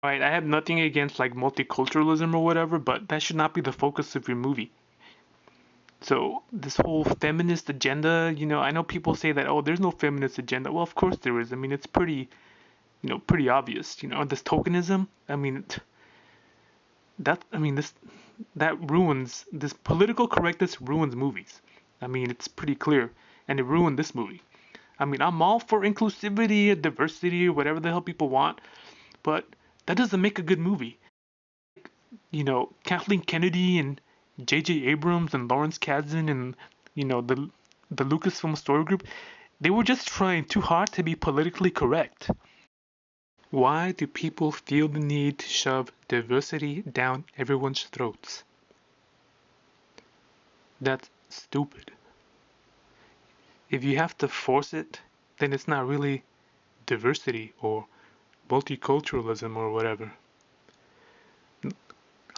Right, I have nothing against like multiculturalism or whatever, but that should not be the focus of your movie. So this whole feminist agenda, I know people say that, oh, there's no feminist agenda. Well, of course there is. I mean, it's pretty, pretty obvious. This tokenism. I mean, this that ruins this political correctness ruins movies. I mean, it's pretty clear, and it ruined this movie. I mean, I'm all for inclusivity, diversity, whatever the hell people want, but that doesn't make a good movie. Kathleen Kennedy and J.J. Abrams and Lawrence Kasdan and the Lucasfilm Story Group, they were just trying too hard to be politically correct. Why do people feel the need to shove diversity down everyone's throats? That's stupid. If you have to force it, then it's not really diversity or multiculturalism or whatever.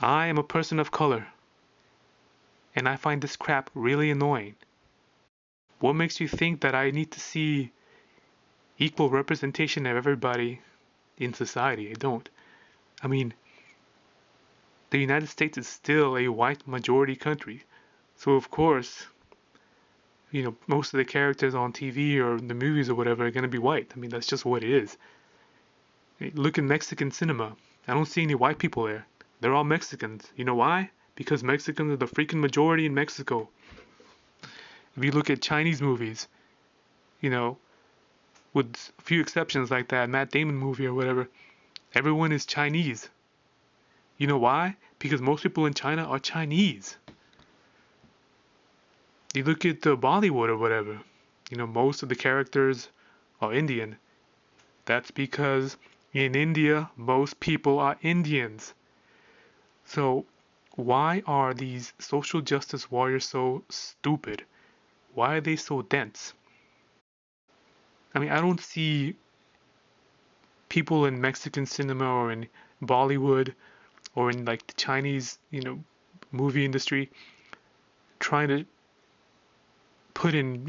I am a person of color, and I find this crap really annoying. What makes you think that I need to see equal representation of everybody in society? I don't. I mean, the United States is still a white majority country, so of course, most of the characters on TV or the movies or whatever are going to be white. I mean, that's just what it is. Look at Mexican cinema. I don't see any white people there. They're all Mexicans. You know why? Because Mexicans are the freaking majority in Mexico. If you look at Chinese movies, with a few exceptions like that Matt Damon movie or whatever, everyone is Chinese. You know why? Because most people in China are Chinese. You look at the Bollywood or whatever, most of the characters are Indian. That's because in India, most people are Indians. So why are these social justice warriors so stupid? Why are they so dense? I mean, I don't see people in Mexican cinema or in Bollywood or in like the Chinese, movie industry trying to put in,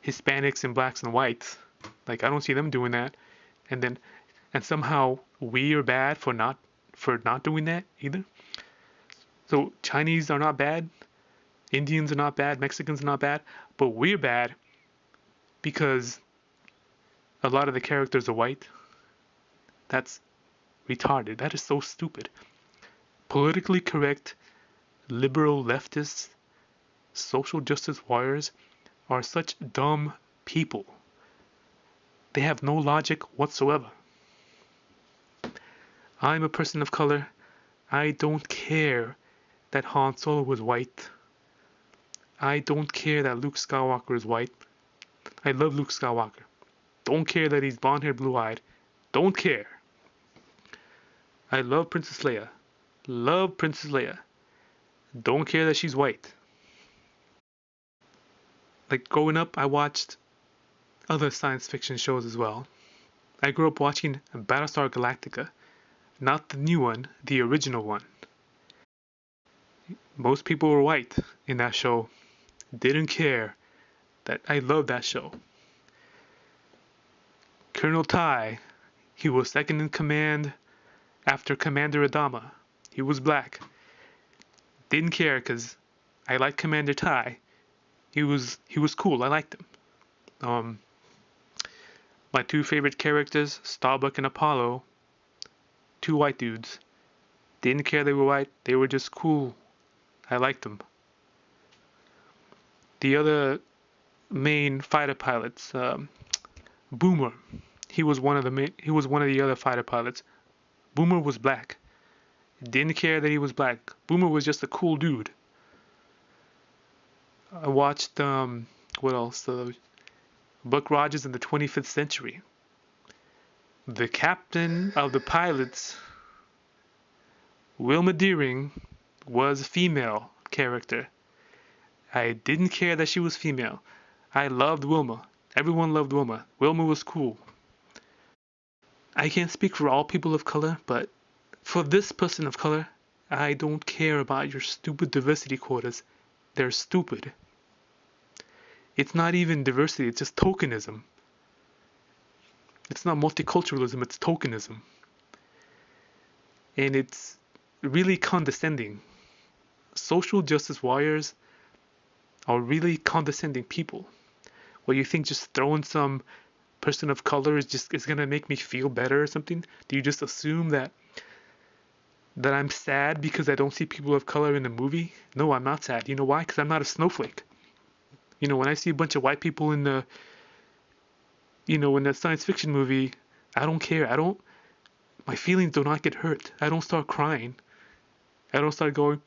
Hispanics and blacks and whites. Like, I don't see them doing that. And somehow we are bad for not doing that either. So Chinese are not bad, Indians are not bad, Mexicans are not bad, but we're bad because a lot of the characters are white. That's retarded. That is so stupid. Politically correct, liberal leftists, social justice warriors are such dumb people. They have no logic whatsoever. I'm a person of color. I don't care that Han Solo was white. I don't care that Luke Skywalker is white. I love Luke Skywalker. Don't care that he's blonde haired, blue eyed. Don't care. I love Princess Leia. Love Princess Leia. Don't care that she's white. Like growing up, I watched other science fiction shows as well. I grew up watching Battlestar Galactica. Not the new one, the original one. Most people were white in that show. Didn't care. That I love that show. Colonel Tai, he was second in command after Commander Adama. He was black. Didn't care because I liked Commander Tai. He was cool. I liked him. My two favorite characters, Starbuck and Apollo, two white dudes. Didn't care they were white. They were just cool. I liked them. The other main fighter pilots, Boomer. He was one of the other fighter pilots. Boomer was black. Didn't care that he was black. Boomer was just a cool dude. I watched what else? Buck Rogers in the 25th Century. The captain of the pilots, Wilma Deering, was a female character. I didn't care that she was female. I loved Wilma. Everyone loved Wilma. Wilma was cool. I can't speak for all people of color, but for this person of color, I don't care about your stupid diversity quotas. They're stupid. It's not even diversity, it's just tokenism. It's not multiculturalism, it's tokenism. and it's really condescending. Social justice warriors are really condescending people. What, you think just throwing some person of color is gonna make me feel better or something? Do you just assume that I'm sad because I don't see people of color in the movie? No, I'm not sad. You know why? Because I'm not a snowflake. When I see a bunch of white people in the science fiction movie, I don't care. My feelings do not get hurt. I don't start crying. I don't start going,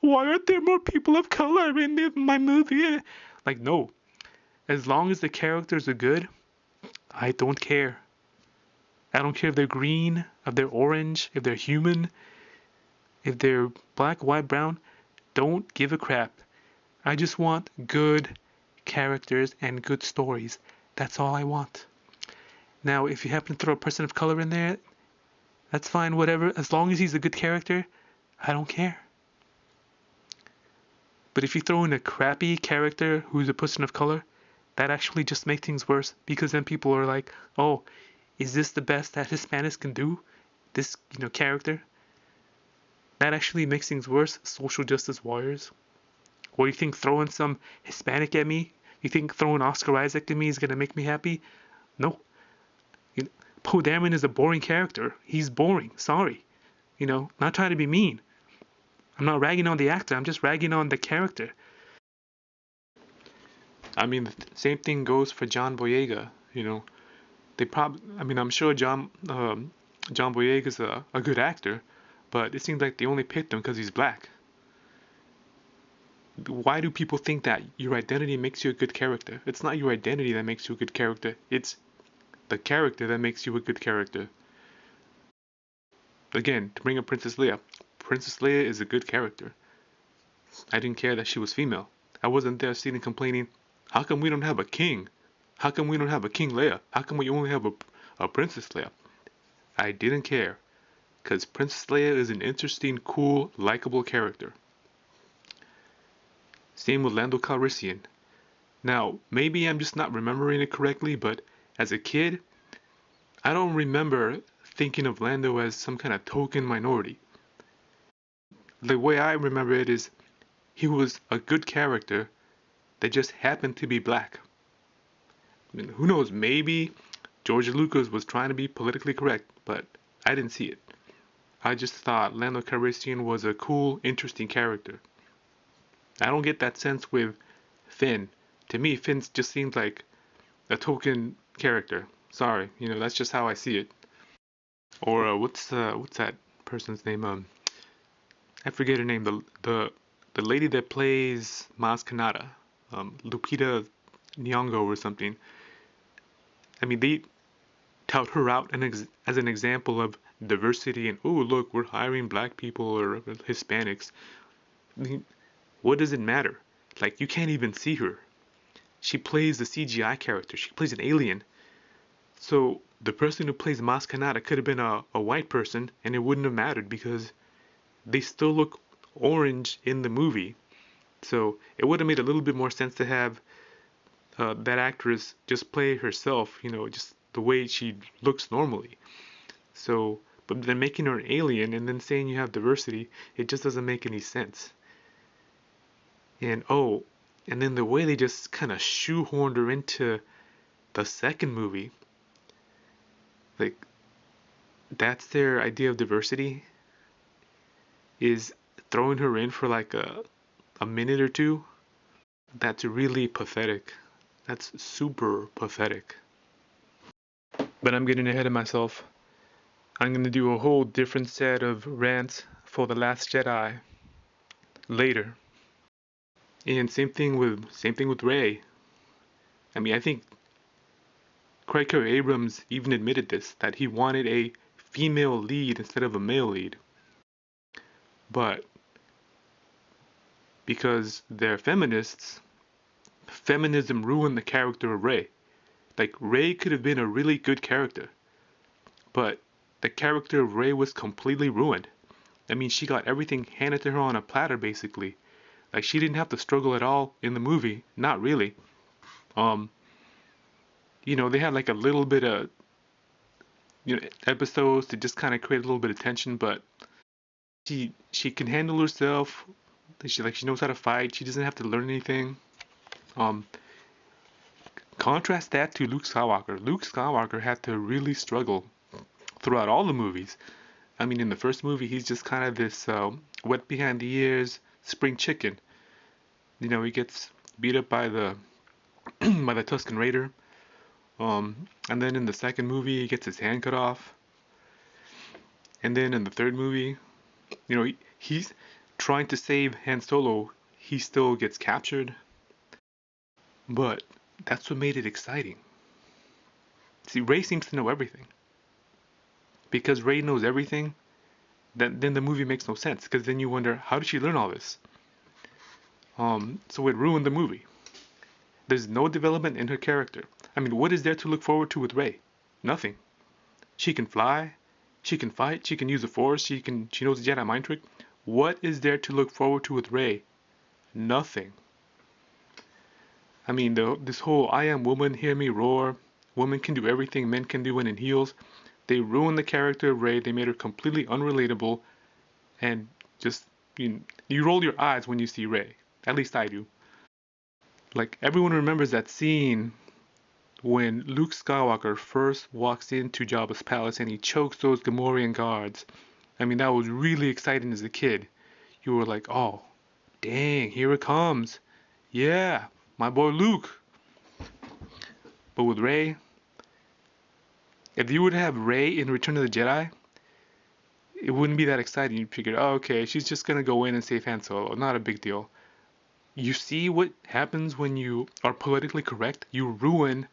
why aren't there more people of color in my movie? Like, no. As long as the characters are good, I don't care. I don't care if they're green, if they're orange, if they're human, if they're black, white, brown. Don't give a crap. I just want good characters and good stories. That's all I want. Now, if you happen to throw a person of color in there, that's fine, whatever. As long as he's a good character, I don't care. But if you throw in a crappy character who's a person of color, that actually just makes things worse, because then people are like, oh, is this the best that Hispanics can do? This, character? That actually makes things worse, social justice warriors. Or you think throwing some Hispanic at me, you think throwing Oscar Isaac at me is going to make me happy? No. Poe Dameron is a boring character. He's boring. Sorry. Not trying to be mean. I'm not ragging on the actor. I'm just ragging on the character. I mean, the same thing goes for John Boyega. I'm sure John Boyega's a good actor, but it seems like they only picked him because he's black. Why do people think that your identity makes you a good character? It's not your identity that makes you a good character. It's the character that makes you a good character. Again, to bring up Princess Leia. Princess Leia is a good character. I didn't care that she was female. I wasn't there sitting complaining, how come we don't have a king? How come we don't have a King Leia? How come we only have a Princess Leia? I didn't care, because Princess Leia is an interesting, cool, likable character. Same with Lando Calrissian. Now, maybe I'm just not remembering it correctly, but as a kid, I don't remember thinking of Lando as some kind of token minority. The way I remember it is, he was a good character that just happened to be black. I mean, who knows, maybe George Lucas was trying to be politically correct, but I didn't see it. I just thought Lando Calrissian was a cool, interesting character. I don't get that sense with Finn. To me, Finn just seems like a token character. Sorry, that's just how I see it. Or what's that person's name? I forget her name. The lady that plays Maz Kanata, Lupita Nyong'o or something. I mean, they tout her out as an example of diversity and, oh, look, we're hiring black people or Hispanics. I mean, what does it matter? Like, you can't even see her. She plays the CGI character. She plays an alien. So the person who plays Maz Kanata could have been a white person, and it wouldn't have mattered because they still look orange in the movie. So it would have made a little bit more sense to have that actress just play herself, just the way she looks normally. So, but then making her an alien and then saying you have diversity, it just doesn't make any sense. And and then the way they just kind of shoehorned her into the second movie, like, that's their idea of diversity, is throwing her in for like a minute or two. That's really pathetic. That's super pathetic. But I'm getting ahead of myself. I'm going to do a whole different set of rants for The Last Jedi later. And same thing with Rey. I mean, I think Craig Abrams even admitted this, that he wanted a female lead instead of a male lead. But because they're feminists, feminism ruined the character of Rey. Like, Rey could have been a really good character, but the character of Rey was completely ruined. I mean, she got everything handed to her on a platter, basically. Like, she didn't have to struggle at all in the movie. Not really. They had like a little bit of, episodes to just kind of create a little bit of tension, but she can handle herself. She knows how to fight. She doesn't have to learn anything. Um, Contrast that to Luke Skywalker. Luke Skywalker had to really struggle throughout all the movies. I mean, in the first movie, he's just kind of this wet behind the ears spring chicken. He gets beat up by the by the Tusken Raider. And then in the second movie, he gets his hand cut off. And then in the third movie, he's trying to save Han Solo. He still gets captured. But that's what made it exciting. See, Rey seems to know everything. Because Rey knows everything, then the movie makes no sense. Because then you wonder, how did she learn all this? So it ruined the movie. There's no development in her character. I mean, what is there to look forward to with Rey? Nothing. She can fly, she can fight, she can use the Force, she knows the Jedi mind trick. What is there to look forward to with Rey? Nothing. I mean, this whole "I am woman, hear me roar," women can do everything men can do when in heels. They ruined the character of Rey. They made her completely unrelatable, and just you roll your eyes when you see Rey. At least I do. Like, everyone remembers that scene when Luke Skywalker first walks into Jabba's palace and he chokes those Gamorrean guards. I mean, that was really exciting as a kid. You were like, oh, dang, here it comes. Yeah, my boy Luke. But with Rey, if you would have Rey in Return of the Jedi, it wouldn't be that exciting. You'd figure, oh, okay, she's just gonna go in and save Han Solo. Not a big deal. You see what happens when you are politically correct? You ruin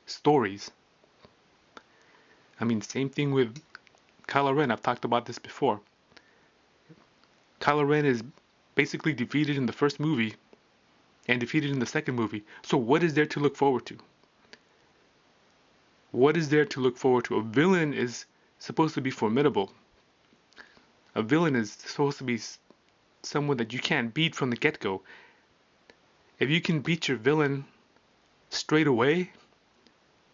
stories. I mean, same thing with Kylo Ren. I've talked about this before. Kylo Ren is basically defeated in the first movie and defeated in the second movie. So what is there to look forward to? What is there to look forward to? A villain is supposed to be formidable. A villain is supposed to be someone that you can't beat from the get-go. If you can beat your villain straight away,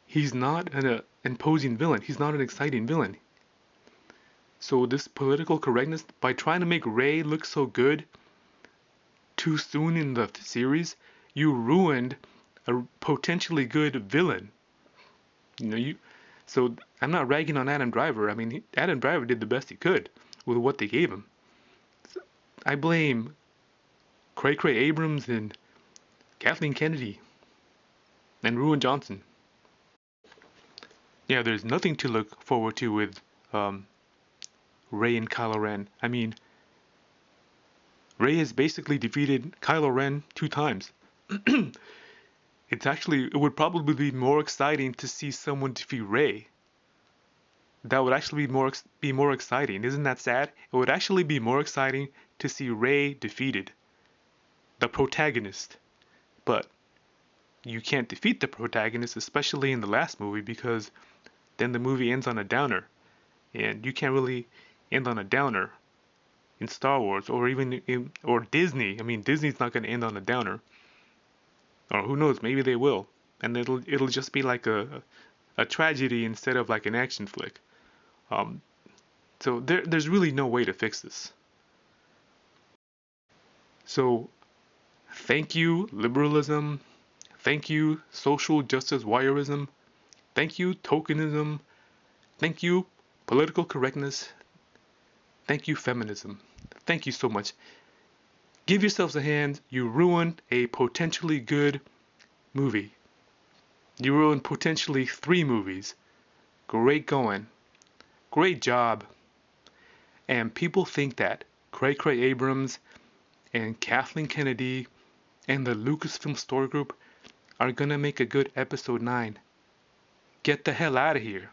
he's not an imposing villain. He's not an exciting villain. So this political correctness, by trying to make Rey look so good too soon in the series, you ruined a potentially good villain. So I'm not ragging on Adam Driver. I mean, Adam Driver did the best he could with what they gave him. I blame Cray Abrams and Kathleen Kennedy and Ruan Johnson. Yeah, there's nothing to look forward to with Rey and Kylo Ren. I mean, Rey has basically defeated Kylo Ren 2 times. It would probably be more exciting to see someone defeat Rey. That would actually be more exciting. Isn't that sad? It would actually be more exciting to see Rey defeated, the protagonist. But you can't defeat the protagonist, especially in the last movie, because then the movie ends on a downer. And you can't really end on a downer in Star Wars, or even or Disney. I mean, Disney's not going to end on a downer. Or who knows, maybe they will. And it'll just be like a tragedy instead of like an action flick. So there's really no way to fix this. So thank you, liberalism. Thank you, social justice warriorism. Thank you, tokenism. Thank you, political correctness. Thank you, feminism. Thank you so much. Give yourselves a hand. You ruined a potentially good movie. You ruined potentially 3 movies. Great going. Great job. And people think that Cray Abrams and Kathleen Kennedy and the Lucasfilm Story Group are gonna make a good episode 9. Get the hell out of here.